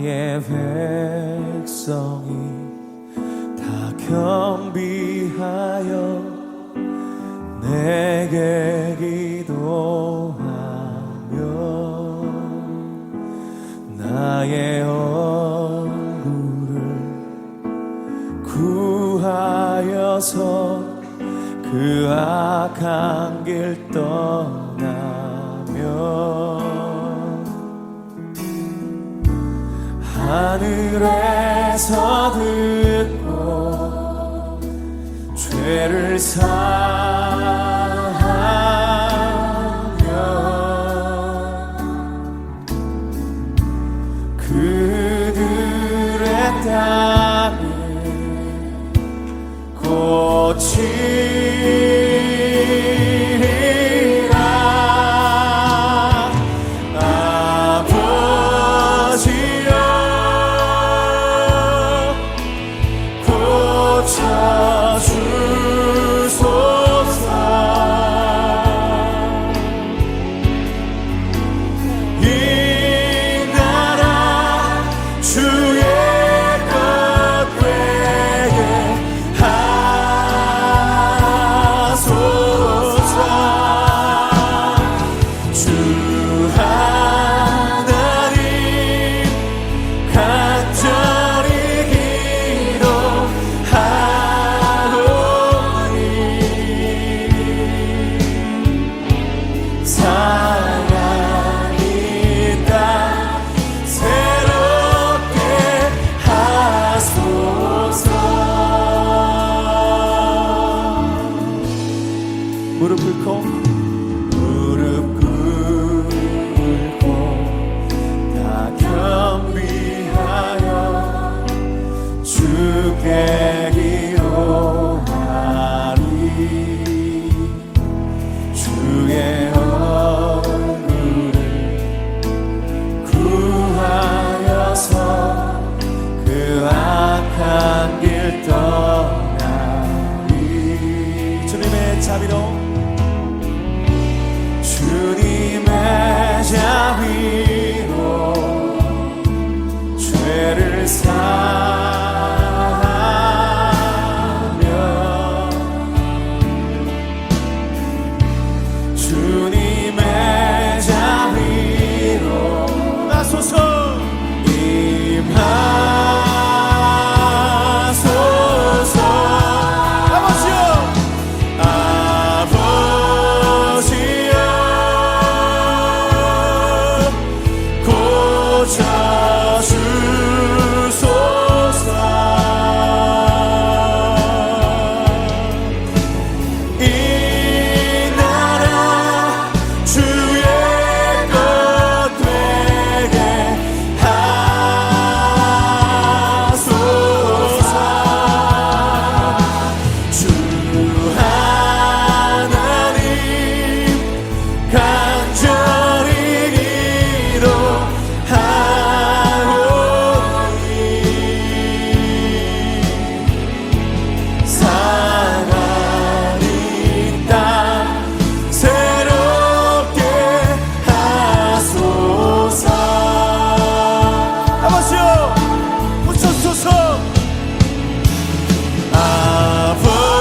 나의 백성이 다 겸비하여 내게 기도하며 나의 얼굴을 구하여서 그 악한 길 떠나며 하늘에서 듣고 죄를 사하며 그들의 땅을 고치리라. 아버지여 고쳐주소서. 이 나라 주의 것 되게 하소서. 주 하나님 간절히 기도하오니 사랑이 땅 새롭게 하소서. 무릎 꿇고 다 겸비하여 주께 기도하리. 주의 얼굴을 구하여서 그 악한 길 떠나리. 주님의 자비로 주님의 자비로 죄를 사하며 주님의 자비로 나소서 임하소서. 아버지여 아버지여 고쳐주소서. 이 나라 주의 것 되게 하소서. 주 하나님 간절히 기도하오니 사랑이 땅 새롭게 하소서. 아버지여 고쳐주소서. 아버지여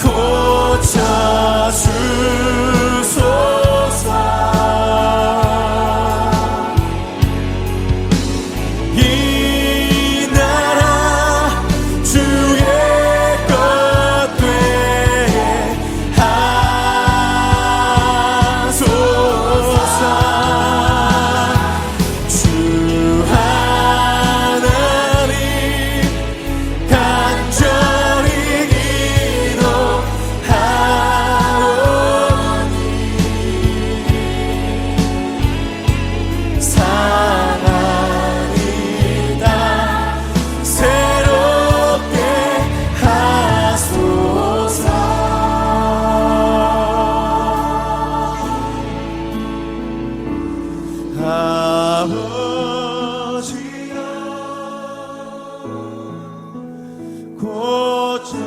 고쳐주소서. 이 나라 주의 것 되게 하소서. 주 하나님 간절히 기도하오니 사랑이 땅 새롭게 하소서. 아버지여 고쳐주소서.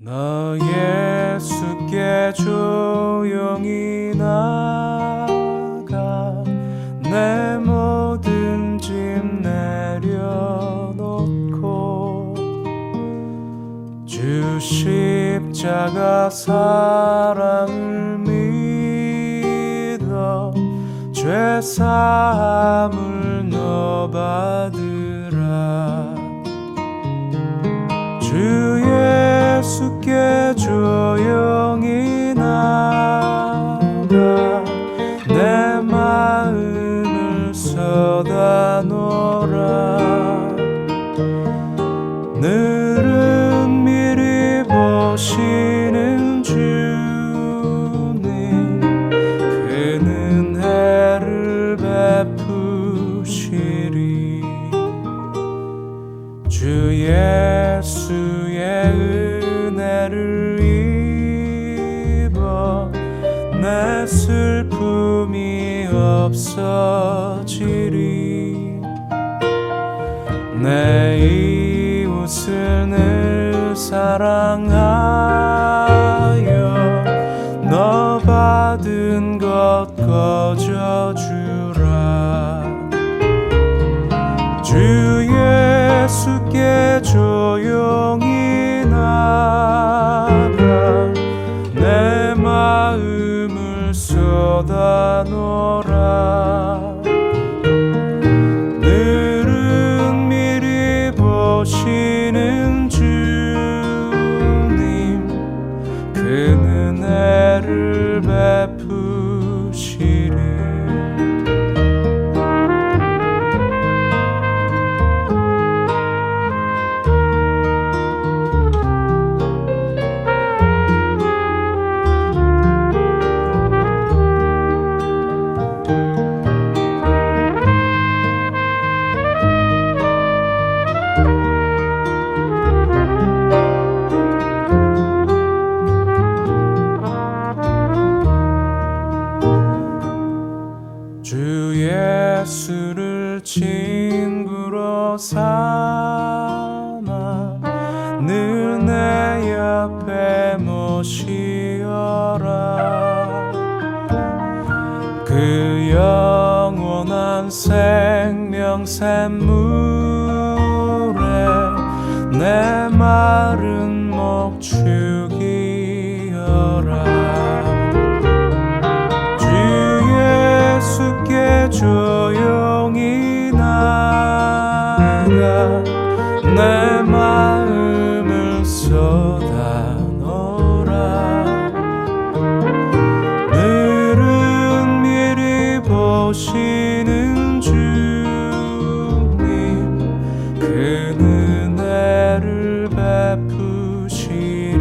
너 예수께 조용히 나가 내 모든 짐 내려놓고 주 십자가 사랑을 믿어 죄 사함을 너 받으라. 주 예수께 조용히 나가 내 마음을 쏟아놓으라. 늘은 미리 보시는 주님 그 은혜를 베푸시리. 주 예수의 은혜를 입어 내 슬픔이 없어지리. 내 이웃을 늘 사랑하여 너 받은 것 거저주라. 주 예수께 조용히 나가 내 마음을 쏟아놓으라. 늘은 미리 보시는 주님 그 은혜를 베푸시리. 주 예수를 친구로 삼아 늘 내 옆에 모시어라. 그 영원한 생명 샘물에 내 마른 목 죽이어라. 예수께 조용히 나가 내 마음을 쏟아놓으라. 늘은 미리 보시는 주님 그 은혜를 베푸시리.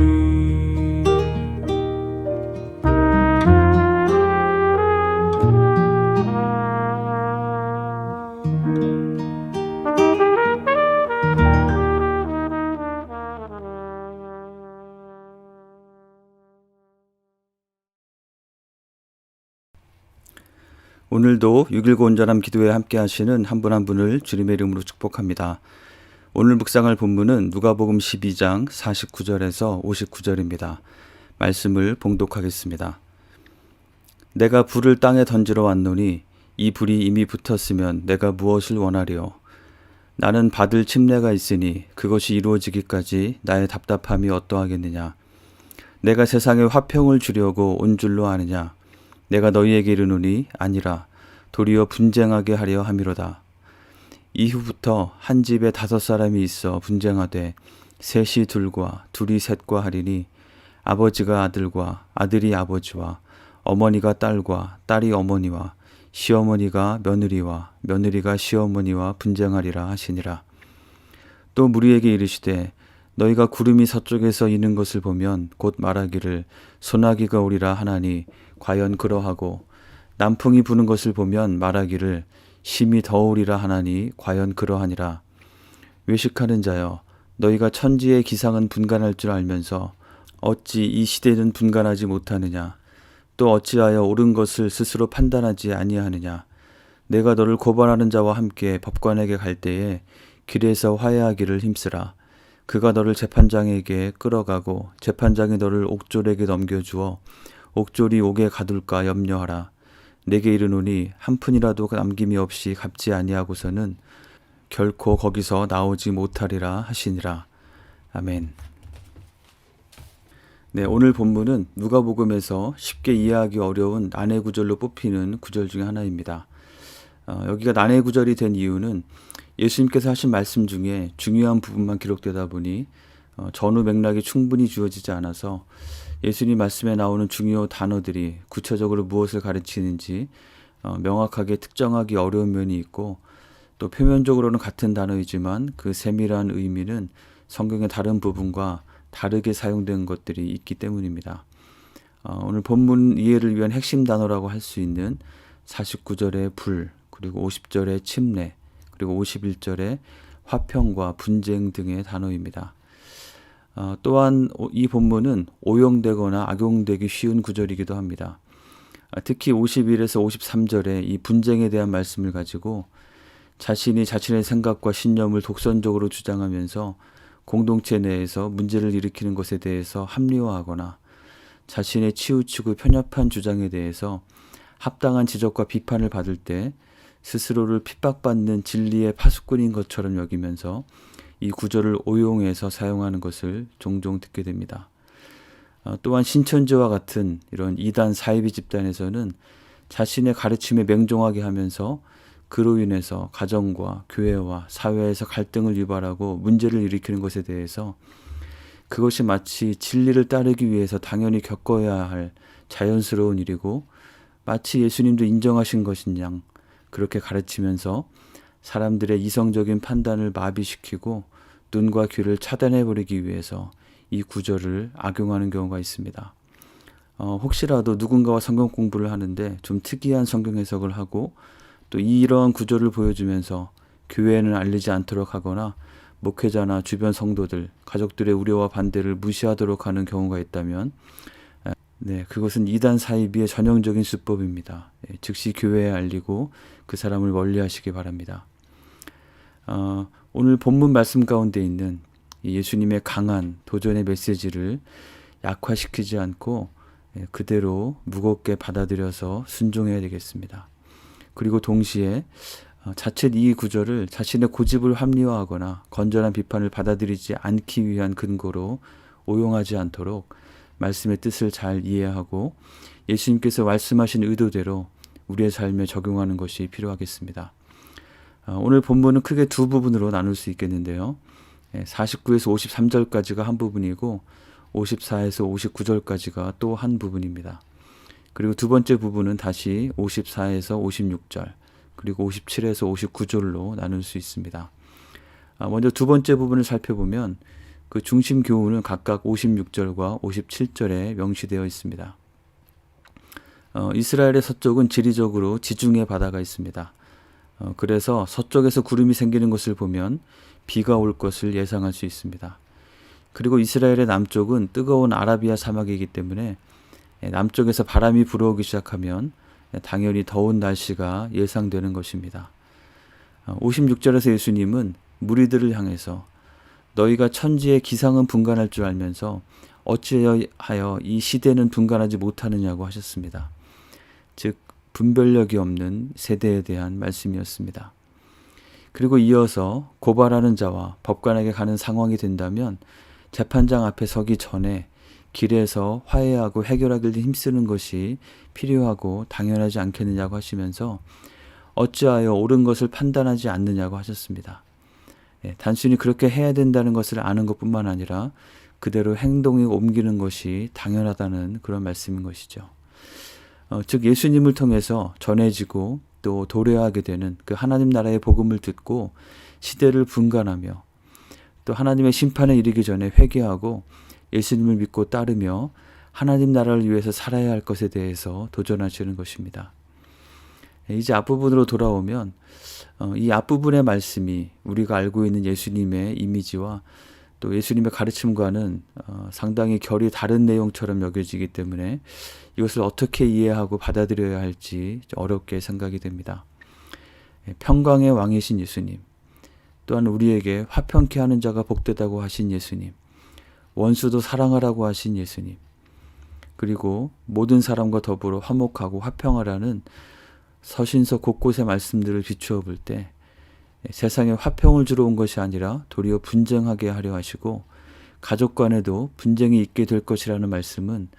오늘도 6.19 온전함 기도에 함께 하시는 한 분 한 분을 주님의 이름으로 축복합니다. 오늘 묵상할 본문은 누가복음 12장 49절에서 59절입니다. 말씀을 봉독하겠습니다. 내가 불을 땅에 던지러 왔노니 이 불이 이미 붙었으면 내가 무엇을 원하리요? 나는 받을 침례가 있으니 그것이 이루어지기까지 나의 답답함이 어떠하겠느냐? 내가 세상에 화평을 주려고 온 줄로 아느냐? 내가 너희에게 이르노니 아니라 도리어 분쟁하게 하려 함이로다. 이후부터 한 집에 5사람이 있어 분쟁하되 셋이 둘과 둘이 셋과 하리니 아버지가 아들과 아들이 아버지와 어머니가 딸과 딸이 어머니와 시어머니가 며느리와 며느리가 시어머니와 분쟁하리라 하시니라. 또 무리에게 이르시되 너희가 구름이 서쪽에서 이는 것을 보면 곧 말하기를 소나기가 오리라 하나니 과연 그러하고 남풍이 부는 것을 보면 말하기를 심히 더우리라 하나니 과연 그러하니라. 외식하는 자여 너희가 천지의 기상은 분간할 줄 알면서 어찌 이 시대는 분간하지 못하느냐? 또 어찌하여 옳은 것을 스스로 판단하지 아니하느냐? 내가 너를 고발하는 자와 함께 법관에게 갈 때에 길에서 화해하기를 힘쓰라. 그가 너를 재판장에게 끌어가고 재판장이 너를 옥졸에게 넘겨주어 옥졸이 옥에 가둘까 염려하라. 내게 이르노니 한 푼이라도 남김이 없이 갚지 아니하고서는 결코 거기서 나오지 못하리라 하시니라. 아멘. 네, 오늘 본문은 누가복음에서 쉽게 이해하기 어려운 난해 구절로 뽑히는 구절 중에 하나입니다. 여기가 난해 구절이 된 이유는 예수님께서 하신 말씀 중에 중요한 부분만 기록되다 보니 전후 맥락이 충분히 주어지지 않아서 예수님 말씀에 나오는 중요 단어들이 구체적으로 무엇을 가르치는지 명확하게 특정하기 어려운 면이 있고, 또 표면적으로는 같은 단어이지만 그 세밀한 의미는 성경의 다른 부분과 다르게 사용된 것들이 있기 때문입니다. 오늘 본문 이해를 위한 핵심 단어라고 할 수 있는 49절의 불, 그리고 50절의 침례, 그리고 51절의 화평과 분쟁 등의 단어입니다. 또한 이 본문은 오용되거나 악용되기 쉬운 구절이기도 합니다. 특히 51에서 53절의 이 분쟁에 대한 말씀을 가지고 자신이 자신의 생각과 신념을 독선적으로 주장하면서 공동체 내에서 문제를 일으키는 것에 대해서 합리화하거나 자신의 치우치고 편협한 주장에 대해서 합당한 지적과 비판을 받을 때 스스로를 핍박받는 진리의 파수꾼인 것처럼 여기면서 이 구절을 오용해서 사용하는 것을 종종 듣게 됩니다. 또한 신천지와 같은 이런 이단 사이비 집단에서는 자신의 가르침에 맹종하게 하면서 그로 인해서 가정과 교회와 사회에서 갈등을 유발하고 문제를 일으키는 것에 대해서 그것이 마치 진리를 따르기 위해서 당연히 겪어야 할 자연스러운 일이고 마치 예수님도 인정하신 것인 양 그렇게 가르치면서 사람들의 이성적인 판단을 마비시키고 눈과 귀를 차단해버리기 위해서 이 구절을 악용하는 경우가 있습니다. 혹시라도 누군가와 성경 공부를 하는데 좀 특이한 성경 해석을 하고 또 이러한 구절을 보여주면서 교회에는 알리지 않도록 하거나 목회자나 주변 성도들, 가족들의 우려와 반대를 무시하도록 하는 경우가 있다면 그것은 이단 사이비의 전형적인 수법입니다. 즉시 교회에 알리고 그 사람을 멀리하시기 바랍니다. 오늘 본문 말씀 가운데 있는 예수님의 강한 도전의 메시지를 약화시키지 않고 그대로 무겁게 받아들여서 순종해야 되겠습니다. 그리고 동시에 자칫 이 구절을 자신의 고집을 합리화하거나 건전한 비판을 받아들이지 않기 위한 근거로 오용하지 않도록 말씀의 뜻을 잘 이해하고 예수님께서 말씀하신 의도대로 우리의 삶에 적용하는 것이 필요하겠습니다. 오늘 본문은 크게 두 부분으로 나눌 수 있겠는데요. 49에서 53절까지가 한 부분이고 54에서 59절까지가 또 한 부분입니다. 그리고 두 번째 부분은 다시 54에서 56절, 그리고 57에서 59절로 나눌 수 있습니다. 먼저 두 번째 부분을 살펴보면 그 중심 교훈은 각각 56절과 57절에 명시되어 있습니다. 이스라엘의 서쪽은 지리적으로 지중해 바다가 있습니다. 그래서 서쪽에서 구름이 생기는 것을 보면 비가 올 것을 예상할 수 있습니다. 그리고 이스라엘의 남쪽은 뜨거운 아라비아 사막이기 때문에 남쪽에서 바람이 불어오기 시작하면 당연히 더운 날씨가 예상되는 것입니다. 56절에서 예수님은 무리들을 향해서 너희가 천지의 기상은 분간할 줄 알면서 어찌하여 이 시대는 분간하지 못하느냐고 하셨습니다. 즉 분별력이 없는 세대에 대한 말씀이었습니다. 그리고 이어서 고발하는 자와 법관에게 가는 상황이 된다면 재판장 앞에 서기 전에 길에서 화해하고 해결하기를 힘쓰는 것이 필요하고 당연하지 않겠느냐고 하시면서 어찌하여 옳은 것을 판단하지 않느냐고 하셨습니다. 단순히 그렇게 해야 된다는 것을 아는 것뿐만 아니라 그대로 행동에 옮기는 것이 당연하다는 그런 말씀인 것이죠. 즉 예수님을 통해서 전해지고 또 도래하게 되는 그 하나님 나라의 복음을 듣고 시대를 분간하며 또 하나님의 심판에 이르기 전에 회개하고 예수님을 믿고 따르며 하나님 나라를 위해서 살아야 할 것에 대해서 도전하시는 것입니다. 이제 앞부분으로 돌아오면 이 앞부분의 말씀이 우리가 알고 있는 예수님의 이미지와 또 예수님의 가르침과는 상당히 결이 다른 내용처럼 여겨지기 때문에 이것을 어떻게 이해하고 받아들여야 할지 어렵게 생각이 됩니다. 평강의 왕이신 예수님, 또한 우리에게 화평케 하는 자가 복되다고 하신 예수님, 원수도 사랑하라고 하신 예수님, 그리고 모든 사람과 더불어 화목하고 화평하라는 서신서 곳곳의 말씀들을 비추어 볼 때 세상에 화평을 주러 온 것이 아니라 도리어 분쟁하게 하려 하시고 가족 간에도 분쟁이 있게 될 것이라는 말씀은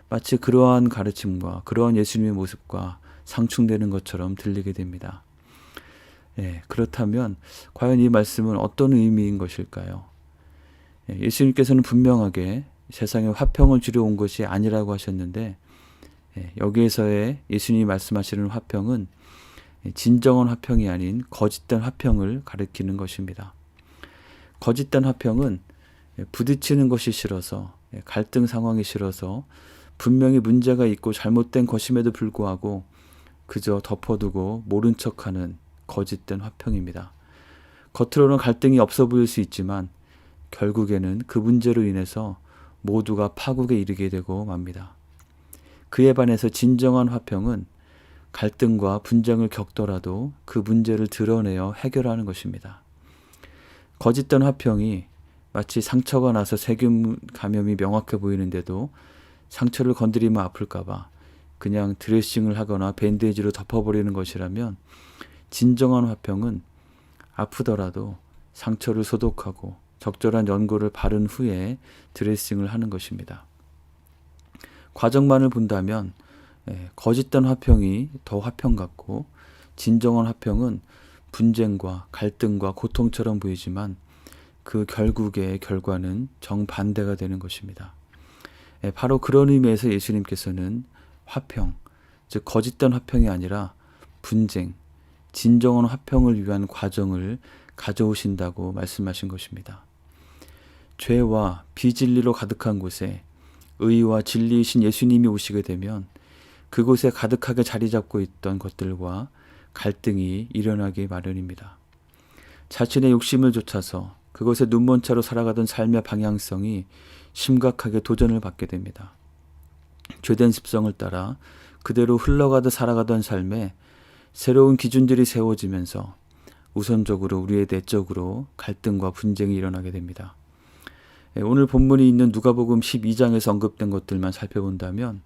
마치 그러한 가르침과 그러한 예수님의 모습과 상충되는 것처럼 들리게 됩니다. 그렇다면 과연 이 말씀은 어떤 의미인 것일까요? 예수님께서는 분명하게 세상에 화평을 주려 온 것이 아니라고 하셨는데 여기에서의 예수님이 말씀하시는 화평은 진정한 화평이 아닌 거짓된 화평을 가리키는 것입니다. 거짓된 화평은 부딪히는 것이 싫어서, 갈등 상황이 싫어서 분명히 문제가 있고 잘못된 것임에도 불구하고 그저 덮어두고 모른 척하는 거짓된 화평입니다. 겉으로는 갈등이 없어 보일 수 있지만 결국에는 그 문제로 인해서 모두가 파국에 이르게 되고 맙니다. 그에 반해서 진정한 화평은 갈등과 분쟁을 겪더라도 그 문제를 드러내어 해결하는 것입니다. 거짓된 화평이 마치 상처가 나서 세균 감염이 명확해 보이는데도 상처를 건드리면 아플까봐 그냥 드레싱을 하거나 밴드에이지로 덮어버리는 것이라면 진정한 화평은 아프더라도 상처를 소독하고 적절한 연고를 바른 후에 드레싱을 하는 것입니다. 과정만을 본다면 거짓된 화평이 더 화평 같고 진정한 화평은 분쟁과 갈등과 고통처럼 보이지만 그 결국의 결과는 정반대가 되는 것입니다. 바로 그런 의미에서 예수님께서는 화평, 즉 거짓된 화평이 아니라 분쟁, 진정한 화평을 위한 과정을 가져오신다고 말씀하신 것입니다. 죄와 비진리로 가득한 곳에 의와 진리이신 예수님이 오시게 되면 그곳에 가득하게 자리 잡고 있던 것들과 갈등이 일어나기 마련입니다. 자신의 욕심을 좇아서 그것에 눈먼 차로 살아가던 삶의 방향성이 심각하게 도전을 받게 됩니다. 죄된 습성을 따라 그대로 흘러가듯 살아가던 삶에 새로운 기준들이 세워지면서 우선적으로 우리의 내적으로 갈등과 분쟁이 일어나게 됩니다. 오늘 본문이 있는 누가복음 12장에서 언급된 것들만 살펴본다면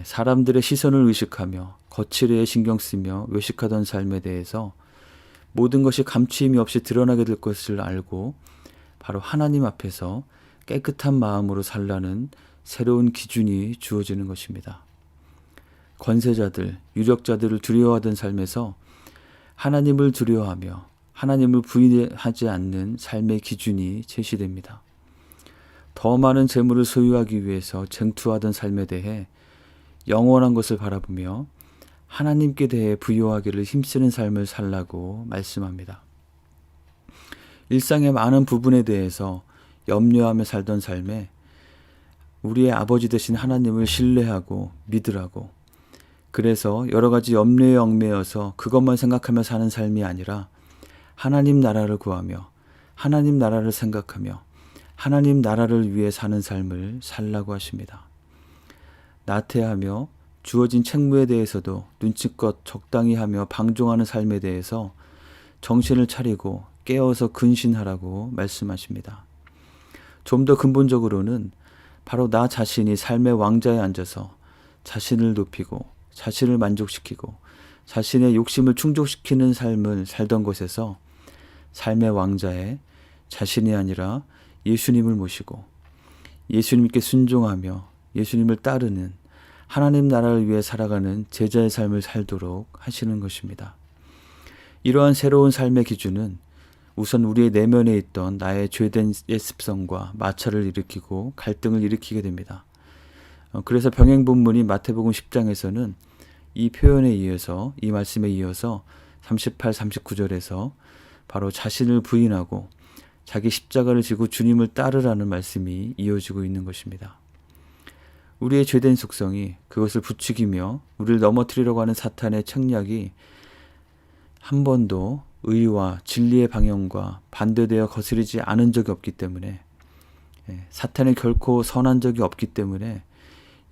사람들의 시선을 의식하며 거칠에 신경 쓰며 외식하던 삶에 대해서 모든 것이 감추임이 없이 드러나게 될 것을 알고 바로 하나님 앞에서 깨끗한 마음으로 살라는 새로운 기준이 주어지는 것입니다. 권세자들, 유력자들을 두려워하던 삶에서 하나님을 두려워하며 하나님을 부인하지 않는 삶의 기준이 제시됩니다. 더 많은 재물을 소유하기 위해서 쟁투하던 삶에 대해 영원한 것을 바라보며 하나님께 대해 부요하기를 힘쓰는 삶을 살라고 말씀합니다. 일상의 많은 부분에 대해서 염려하며 살던 삶에 우리의 아버지 되신 하나님을 신뢰하고 믿으라고, 그래서 여러 가지 염려에 얽매여서 그것만 생각하며 사는 삶이 아니라 하나님 나라를 구하며 하나님 나라를 생각하며 하나님 나라를 위해 사는 삶을 살라고 하십니다. 나태하며 주어진 책무에 대해서도 눈치껏 적당히 하며 방종하는 삶에 대해서 정신을 차리고 깨어서 근신하라고 말씀하십니다. 좀 더 근본적으로는 바로 나 자신이 삶의 왕자에 앉아서 자신을 높이고 자신을 만족시키고 자신의 욕심을 충족시키는 삶을 살던 곳에서 삶의 왕자에 자신이 아니라 예수님을 모시고 예수님께 순종하며 예수님을 따르는 하나님 나라를 위해 살아가는 제자의 삶을 살도록 하시는 것입니다. 이러한 새로운 삶의 기준은 우선 우리의 내면에 있던 나의 죄된 습성과 마찰을 일으키고 갈등을 일으키게 됩니다. 그래서 병행 본문이 마태복음 10장에서는 이 표현에 이어서, 이 말씀에 이어서 38, 39절에서 바로 자신을 부인하고 자기 십자가를 지고 주님을 따르라는 말씀이 이어지고 있는 것입니다. 우리의 죄된 속성이 그것을 부추기며 우리를 넘어뜨리려고 하는 사탄의 책략이 한 번도 의와 진리의 방향과 반대되어 거스르지 않은 적이 없기 때문에, 사탄이 결코 선한 적이 없기 때문에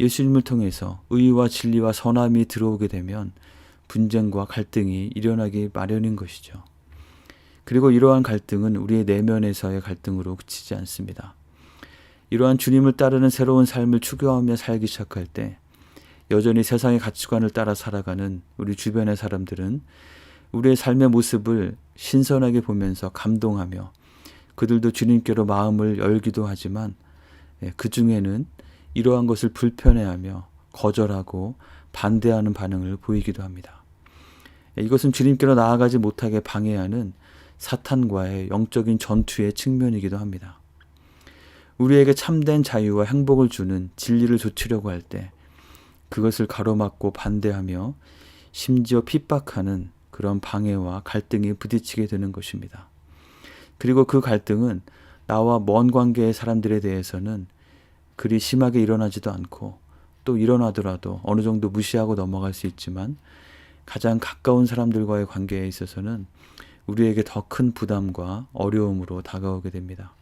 예수님을 통해서 의와 진리와 선함이 들어오게 되면 분쟁과 갈등이 일어나기 마련인 것이죠. 그리고 이러한 갈등은 우리의 내면에서의 갈등으로 그치지 않습니다. 이러한 주님을 따르는 새로운 삶을 추구하며 살기 시작할 때 여전히 세상의 가치관을 따라 살아가는 우리 주변의 사람들은 우리의 삶의 모습을 신선하게 보면서 감동하며 그들도 주님께로 마음을 열기도 하지만 그 중에는 이러한 것을 불편해하며 거절하고 반대하는 반응을 보이기도 합니다. 이것은 주님께로 나아가지 못하게 방해하는 사탄과의 영적인 전투의 측면이기도 합니다. 우리에게 참된 자유와 행복을 주는 진리를 좇으려고 할 때 그것을 가로막고 반대하며 심지어 핍박하는 그런 방해와 갈등에 부딪히게 되는 것입니다. 그리고 그 갈등은 나와 먼 관계의 사람들에 대해서는 그리 심하게 일어나지도 않고 또 일어나더라도 어느 정도 무시하고 넘어갈 수 있지만 가장 가까운 사람들과의 관계에 있어서는 우리에게 더 큰 부담과 어려움으로 다가오게 됩니다.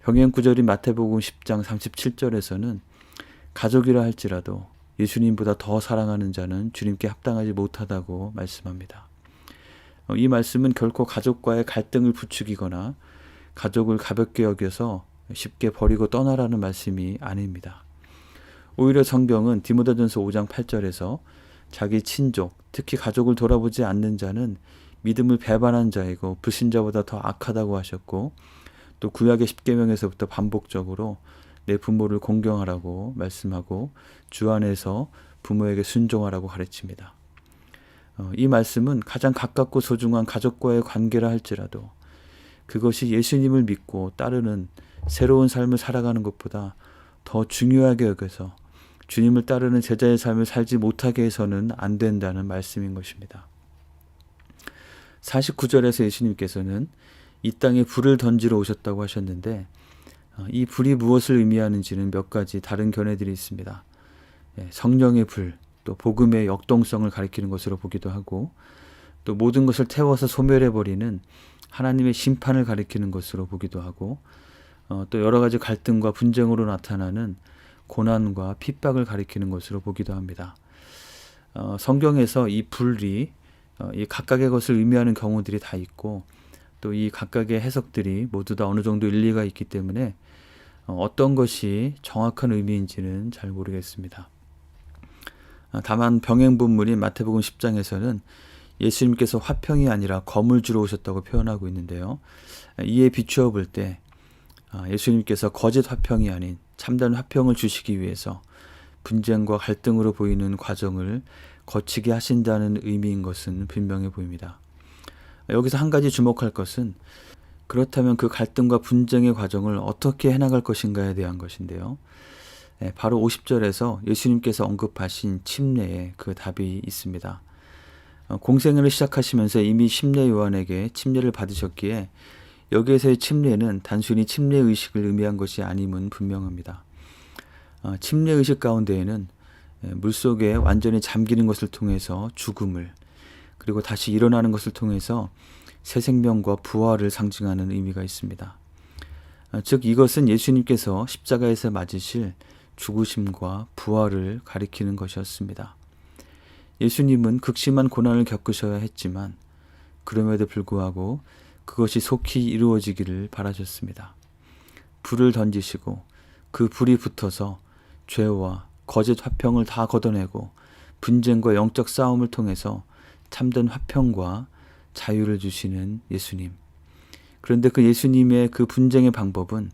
병행 구절인 마태복음 10장 37절에서는 가족이라 할지라도 예수님보다 더 사랑하는 자는 주님께 합당하지 못하다고 말씀합니다. 이 말씀은 결코 가족과의 갈등을 부추기거나 가족을 가볍게 여겨서 쉽게 버리고 떠나라는 말씀이 아닙니다. 오히려 성경은 디모데전서 5장 8절에서 자기 친족, 특히 가족을 돌아보지 않는 자는 믿음을 배반한 자이고 불신자보다 더 악하다고 하셨고 또 구약의 십계명에서부터 반복적으로 내 부모를 공경하라고 말씀하고 주 안에서 부모에게 순종하라고 가르칩니다. 이 말씀은 가장 가깝고 소중한 가족과의 관계라 할지라도 그것이 예수님을 믿고 따르는 새로운 삶을 살아가는 것보다 더 중요하게 여겨서 주님을 따르는 제자의 삶을 살지 못하게 해서는 안 된다는 말씀인 것입니다. 49절에서 예수님께서는 이 땅에 불을 던지러 오셨다고 하셨는데 이 불이 무엇을 의미하는지는 몇 가지 다른 견해들이 있습니다. 성령의 불, 또 복음의 역동성을 가리키는 것으로 보기도 하고 또 모든 것을 태워서 소멸해버리는 하나님의 심판을 가리키는 것으로 보기도 하고 또 여러 가지 갈등과 분쟁으로 나타나는 고난과 핍박을 가리키는 것으로 보기도 합니다. 성경에서 이 불이 이 각각의 것을 의미하는 경우들이 다 있고 또 이 각각의 해석들이 모두 다 어느 정도 일리가 있기 때문에 어떤 것이 정확한 의미인지는 잘 모르겠습니다. 다만 병행 본문인 마태복음 10장에서는 예수님께서 화평이 아니라 검을 주러 오셨다고 표현하고 있는데요. 이에 비추어 볼 때 예수님께서 거짓 화평이 아닌 참된 화평을 주시기 위해서 분쟁과 갈등으로 보이는 과정을 거치게 하신다는 의미인 것은 분명해 보입니다. 여기서 한 가지 주목할 것은 그렇다면 그 갈등과 분쟁의 과정을 어떻게 해나갈 것인가에 대한 것인데요. 바로 50절에서 예수님께서 언급하신 침례에 그 답이 있습니다. 공생애를 시작하시면서 이미 침례 요한에게 침례를 받으셨기에 여기에서의 침례는 단순히 침례 의식을 의미한 것이 아님은 분명합니다. 침례 의식 가운데에는 물속에 완전히 잠기는 것을 통해서 죽음을 그리고 다시 일어나는 것을 통해서 새 생명과 부활을 상징하는 의미가 있습니다. 즉 이것은 예수님께서 십자가에서 맞으실 죽으심과 부활을 가리키는 것이었습니다. 예수님은 극심한 고난을 겪으셔야 했지만 그럼에도 불구하고 그것이 속히 이루어지기를 바라셨습니다. 불을 던지시고 그 불이 붙어서 죄와 거짓 화평을 다 걷어내고 분쟁과 영적 싸움을 통해서 참된 화평과 자유를 주시는 예수님. 그런데 그 예수님의 그 분쟁의 방법은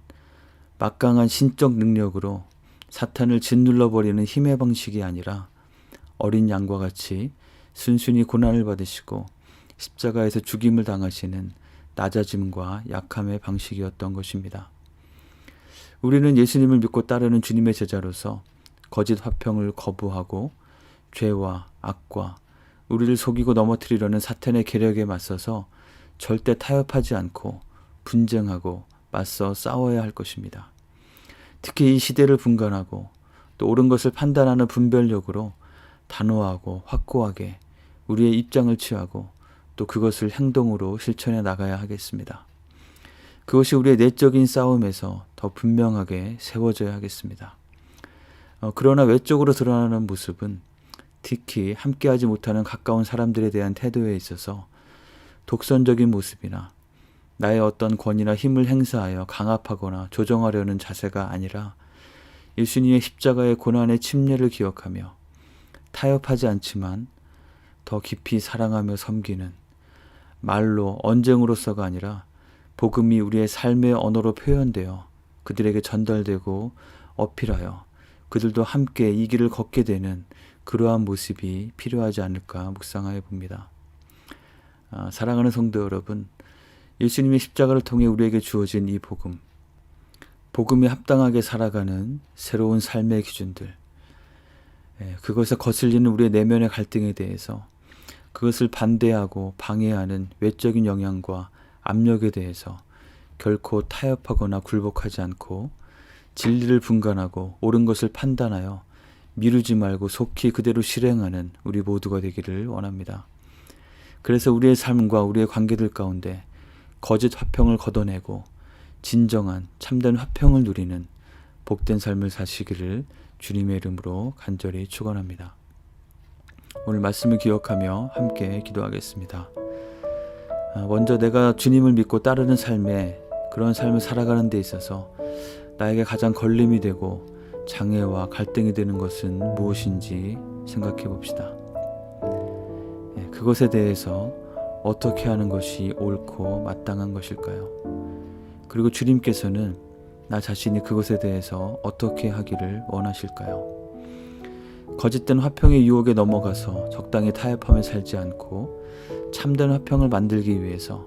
막강한 신적 능력으로 사탄을 짓눌러버리는 힘의 방식이 아니라 어린 양과 같이 순순히 고난을 받으시고 십자가에서 죽임을 당하시는 낮아짐과 약함의 방식이었던 것입니다. 우리는 예수님을 믿고 따르는 주님의 제자로서 거짓 화평을 거부하고 죄와 악과 우리를 속이고 넘어뜨리려는 사탄의 계략에 맞서서 절대 타협하지 않고 분쟁하고 맞서 싸워야 할 것입니다. 특히 이 시대를 분간하고 또 옳은 것을 판단하는 분별력으로 단호하고 확고하게 우리의 입장을 취하고 또 그것을 행동으로 실천해 나가야 하겠습니다. 그것이 우리의 내적인 싸움에서 더 분명하게 세워져야 하겠습니다. 그러나 외적으로 드러나는 모습은 특히 함께하지 못하는 가까운 사람들에 대한 태도에 있어서 독선적인 모습이나 나의 어떤 권위나 힘을 행사하여 강압하거나 조정하려는 자세가 아니라 예수님의 십자가의 고난의 침례를 기억하며 타협하지 않지만 더 깊이 사랑하며 섬기는 말로 언쟁으로서가 아니라 복음이 우리의 삶의 언어로 표현되어 그들에게 전달되고 어필하여 그들도 함께 이 길을 걷게 되는 그러한 모습이 필요하지 않을까 묵상하여 봅니다. 사랑하는 성도 여러분, 예수님의 십자가를 통해 우리에게 주어진 이 복음에 합당하게 살아가는 새로운 삶의 기준들, 그것에 거슬리는 우리의 내면의 갈등에 대해서 그것을 반대하고 방해하는 외적인 영향과 압력에 대해서 결코 타협하거나 굴복하지 않고 진리를 분간하고 옳은 것을 판단하여 미루지 말고 속히 그대로 실행하는 우리 모두가 되기를 원합니다. 그래서 우리의 삶과 우리의 관계들 가운데 거짓 화평을 걷어내고 진정한 참된 화평을 누리는 복된 삶을 사시기를 주님의 이름으로 간절히 축원합니다. 오늘 말씀을 기억하며 함께 기도하겠습니다. 먼저 내가 주님을 믿고 따르는 삶에 그런 삶을 살아가는 데 있어서 나에게 가장 걸림이 되고 장애와 갈등이 되는 것은 무엇인지 생각해 봅시다. 그것에 대해서 어떻게 하는 것이 옳고 마땅한 것일까요? 그리고 주님께서는 나 자신이 그것에 대해서 어떻게 하기를 원하실까요? 거짓된 화평의 유혹에 넘어가서 적당히 타협하며 살지 않고 참된 화평을 만들기 위해서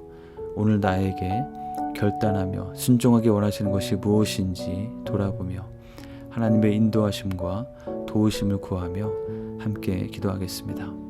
오늘 나에게 결단하며 순종하기 원하시는 것이 무엇인지 돌아보며 하나님의 인도하심과 도우심을 구하며 함께 기도하겠습니다.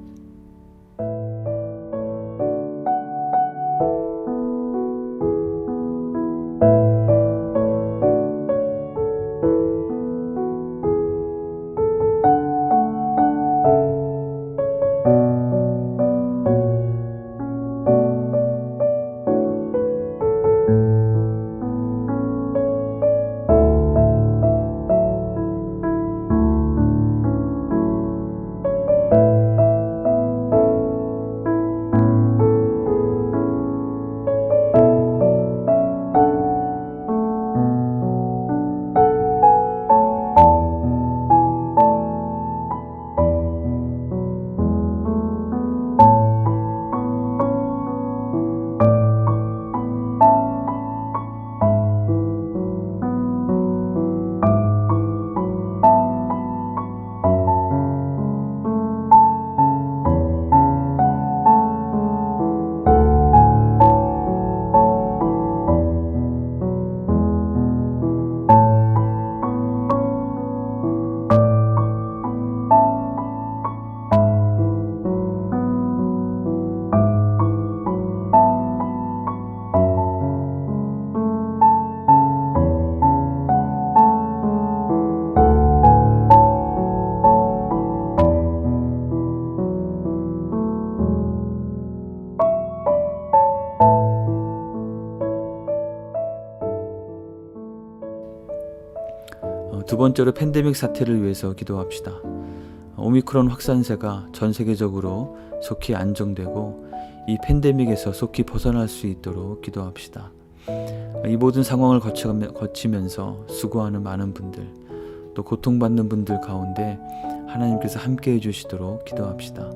두 번째로 팬데믹 사태를 위해서 기도합시다. 오미크론 확산세가 전 세계적으로 속히 안정되고 이 팬데믹에서 속히 벗어날 수 있도록 기도합시다. 이 모든 상황을 거치면서 수고하는 많은 분들, 또 고통받는 분들 가운데 하나님께서 함께 해주시도록 기도합시다.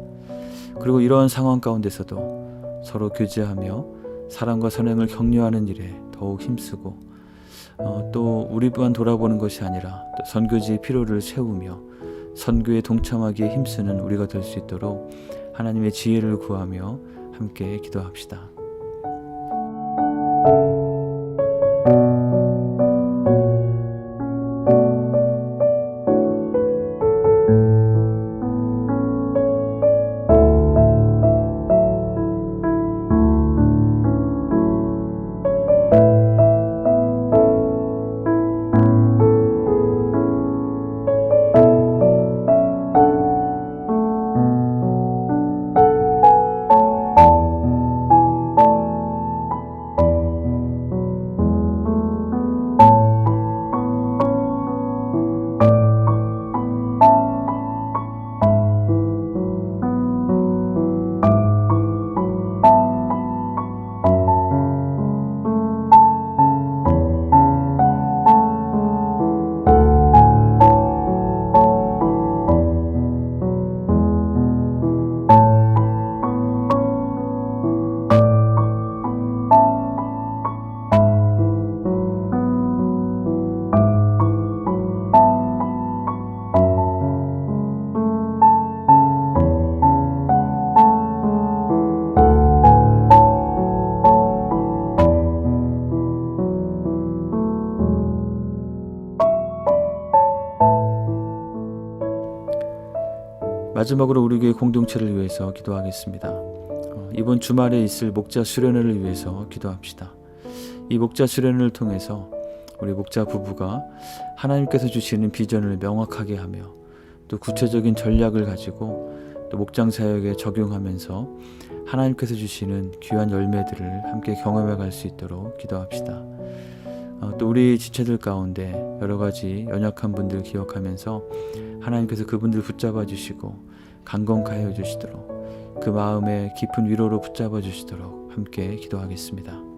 그리고 이러한 상황 가운데서도 서로 교제하며 사랑과 선행을 격려하는 일에 더욱 힘쓰고 또 우리만 돌아보는 것이 아니라 또 선교지의 필요를 채우며 선교에 동참하기에 힘쓰는 우리가 될 수 있도록 하나님의 지혜를 구하며 함께 기도합시다. 마지막으로 우리 교회 공동체를 위해서 기도하겠습니다. 이번 주말에 있을 목자 수련회를 위해서 기도합시다. 이 목자 수련회를 통해서 우리 목자 부부가 하나님께서 주시는 비전을 명확하게 하며 또 구체적인 전략을 가지고 또 목장 사역에 적용하면서 하나님께서 주시는 귀한 열매들을 함께 경험해 갈 수 있도록 기도합시다. 또 우리 지체들 가운데 여러 가지 연약한 분들 기억하면서 하나님께서 그분들 붙잡아 주시고 강건케 하여 주시도록 그 마음의 깊은 위로로 붙잡아 주시도록 함께 기도하겠습니다.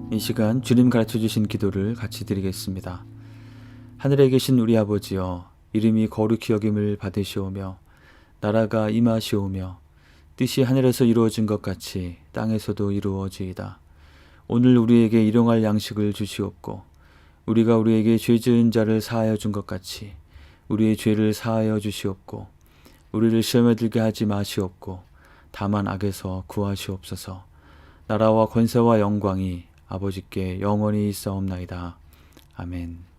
이 시간 주님 가르쳐 주신 기도를 같이 드리겠습니다. 하늘에 계신 우리 아버지여, 이름이 거룩히 여김을 받으시오며 나라가 임하시오며 뜻이 하늘에서 이루어진 것 같이 땅에서도 이루어지이다. 오늘 우리에게 일용할 양식을 주시옵고 우리가 우리에게 죄 지은 자를 사하여 준 것 같이 우리의 죄를 사하여 주시옵고 우리를 시험에 들게 하지 마시옵고 다만 악에서 구하시옵소서. 나라와 권세와 영광이 아버지께 영원히 있사옵나이다. 아멘.